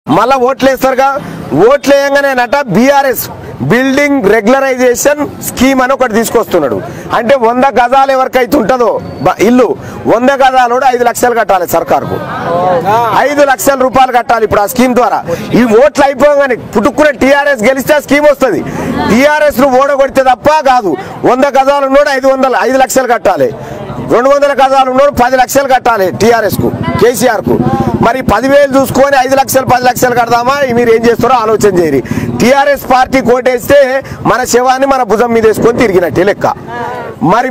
మళ్ళా ఓట్లేస్తారుగా ఓట్లేయంగానేనట BRS building regularisation scheme అని ఒకటి తీసుకొస్తున్నాడు. అంటే 100 గజాలు ఎవరికైతే ఉంటుందో ఇల్లు 100 గజాలు 5 లక్షలు కట్టాలి సర్కార్కు. 5 లక్షల రూపాయలు కట్టాలి ఇప్పుడు ఆ స్కీమ్ ద్వారా. ఈ ఓట్లు అయిపోగానే పుట్టుకునే టీఆర్ఎస్ గెలిస్తే స్కీమ్ వస్తుంది. టీఆర్ఎస్ ను ఓడగొడితే తప్ప కాదు. 100 గజాలు ఉన్నోడు 5 లక్షలు కట్టాలి. 200 గజాలు ఉన్నోడు 10 లక్షలు కట్టాలి టీఆర్ఎస్ కు, కేసీఆర్ కు. మరి 10,000 చూసుకొని 5 లక్షలు 10 లక్షలు కడదామా? మీరు ఏం చేస్తారో ఆలోచన చేయరు. టీఆర్ఎస్ పార్టీ కోటేస్తే మన శవాన్ని మన భుజం మీద వేసుకొని తిరిగినట్టే లెక్క. మరి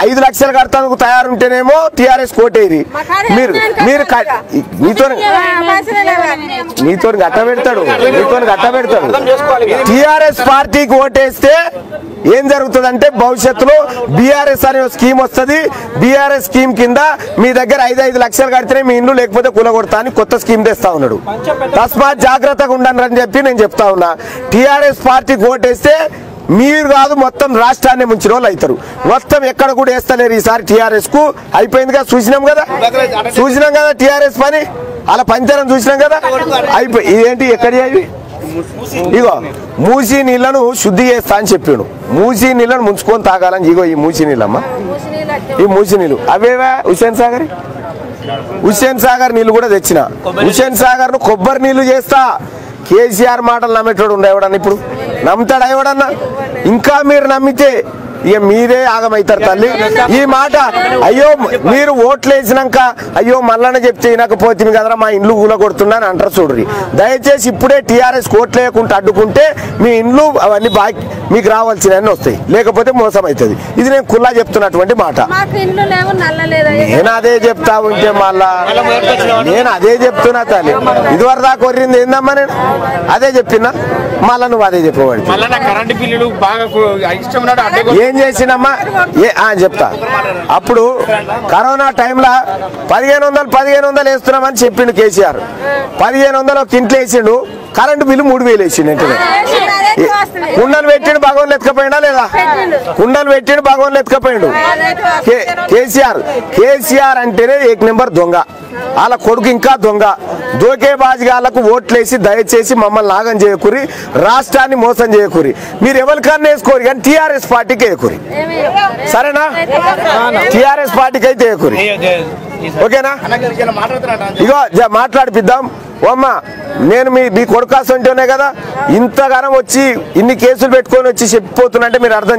5 లక్షలు కడతానికి తయారుంటేనేమో టీఆర్ఎస్ కోటేరి. మీరు నీతో గట్ట పెడతాడు. టీఆర్ఎస్ పార్టీకి ఓటేస్తే ఏం జరుగుతుందంటే భవిష్యత్తులో బీఆర్ఎస్ అనే స్కీమ్ వస్తుంది. బీఆర్ఎస్ స్కీమ్ కింద మీ దగ్గర 5 లక్షలు కడితేనే మీ ఇల్లు, లేకపోతే కూలగొడతా అని కొత్త స్కీమ్ తెస్తా ఉన్నాడు. తస్మాత్ జాగ్రత్తగా ఉండండి అని చెప్పి నేను చెప్తా ఉన్నా. టీఆర్ఎస్ పార్టీకి ఓటేస్తే మీరు కాదు మొత్తం రాష్ట్రాన్ని ముంచిన వాళ్ళు అవుతారు. మొత్తం ఎక్కడ కూడా వేస్తలేరు ఈసారి టీఆర్ఎస్ కు. అయిపోయిందిగా, చూసినాం కదా టీఆర్ఎస్ పని. అలా పంచరం చూసినాం కదా, అయిపోయి. ఇదేంటి ఎక్కడి అవి? ఇగో మూసీ నీళ్లను శుద్ధి చేస్తా అని చెప్పాడు. మూసీ నీళ్లను ముంచుకొని తాగాలని. ఇగో ఈ మూసీ నీళ్ళమ్మా, ఈ మూసీ నీళ్ళు అవేవా హుస్సేన్ సాగర్ నీళ్ళు కూడా తెచ్చిన. హుస్సేన్ సాగర్ ను కొబ్బరి నీళ్లు చేస్తా. కేసీఆర్ మాటలు నమ్మేటోడు ఉండే ఎవడన్నా? ఇప్పుడు నమ్ముతాడా ఎవడన్నా? ఇంకా మీరు నమ్మితే ఇక మీరే ఆగమవుతారు తల్లి. ఈ మాట అయ్యో మీరు ఓట్లు వేసినాక అయ్యో మల్లన్న చెప్తే వినకపోతే కదరా మా ఇండ్లు ఊల కొడుతున్నా అని అంటారు. చూడ్రి, దయచేసి ఇప్పుడే టీఆర్ఎస్ ఓట్లు వేయకుండా అడ్డుకుంటే మీ ఇండ్లు అవన్నీ బాగా మీకు రావాల్సినవన్నీ వస్తాయి, లేకపోతే మోసం అవుతుంది. ఇది నేను కుల్లా చెప్తున్నటువంటి మాట. నేను అదే చెప్తా ఉంటే మళ్ళా నేను అదే చెప్తున్నా తల్లి. ఇదివరకు దాకా కొర్రింది ఏందమ్మా? నేను అదే చెప్పినా, మళ్ళా నువ్వు అదే చెప్పబడి ఏం చేసినమ్మా చెప్తా. అప్పుడు కరోనా టైంలో 1500 వేస్తున్నామని చెప్పిండు కేసీఆర్. 1500 ఒక ఇంట్లో వేసిండు. కరెంటు బిల్లు 3000 వేసిండు. వెంటనే కుండలు పెట్టిండు, భగవాన్లు ఎత్తుకపోయిండా లేదా? కుండలు పెట్టిండు, భగవాన్లు ఎత్తుకపోయిండు. కేసీఆర్ అంటేనే 1 నెంబర్ దొంగ. వాళ్ళ కొడుకు ఇంకా దొంగ. దోకేబాజిగాళ్లకు ఓట్లేసి దయచేసి మమ్మల్ని నాగం చేయకూరి, రాష్ట్రాన్ని మోసం చేయకూరి. మీరు ఎవరికన్నా వేసుకోరు కానీ టీఆర్ఎస్ పార్టీకి వేయకూరి, సరేనా? టీఆర్ఎస్ పార్టీకి అయితే వేయకూరి, ఓకేనా? ఇగో మాట్లాడిపిద్దాం. అమ్మా నేను మీ కొడుకాసంటేనే కదా ఇంతగానం వచ్చి ఇన్ని కేసులు పెట్టుకొని వచ్చి చెప్పిపోతున్నా. అంటే మీరు అర్థం